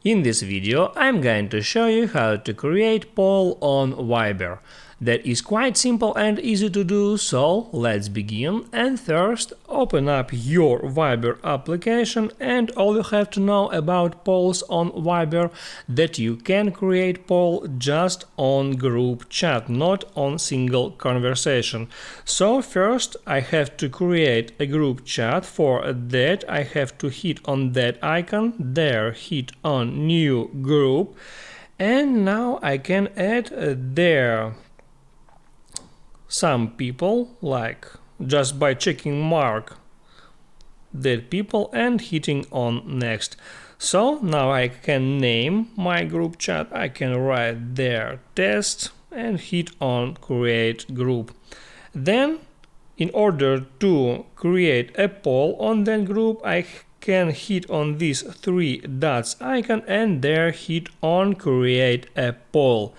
In this video I'm going to show you how to create poll on Viber. That is quite simple and easy to do, so let's begin. And first, open up your Viber application, and all you have to know about polls on Viber that you can create poll just on group chat, not on single conversation. So first I have to create a group chat. For that I have to hit on that icon, there hit on new group, and now I can add there some people, like just by checking mark that people and hitting on next. So now I can name my group chat, I can write there test and hit on create group. Then in order to create a poll on that group, I can hit on this three dots icon and there hit on create a poll.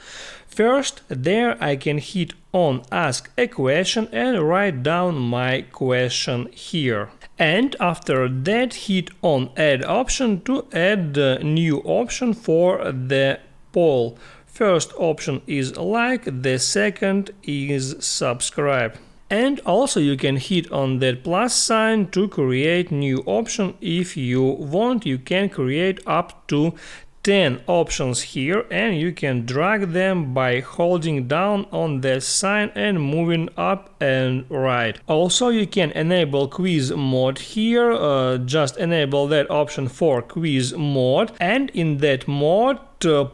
First, there I can hit on ask a question and write down my question here. And after that hit on add option to add the new option for the poll. First option is like, the second is subscribe. And also you can hit on that plus sign to create new option. If you want, you can create up to 10 options here, and you can drag them by holding down on the sign and moving up and right. Also you can enable quiz mode here, just enable that option for quiz mode, and in that mode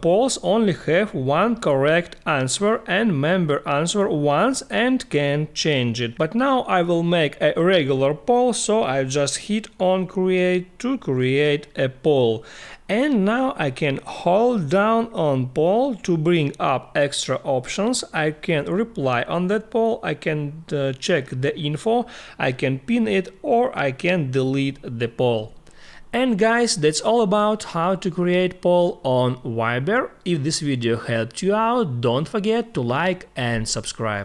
polls only have one correct answer and member answer once and can change it. But now I will make a regular poll, so I just hit on create to create a poll. And now I can hold down on poll to bring up extra options. I can reply on that poll, I can check the info, I can pin it, or I can delete the poll. And guys, that's all about how to create poll on Viber. If this video helped you out, don't forget to like and subscribe.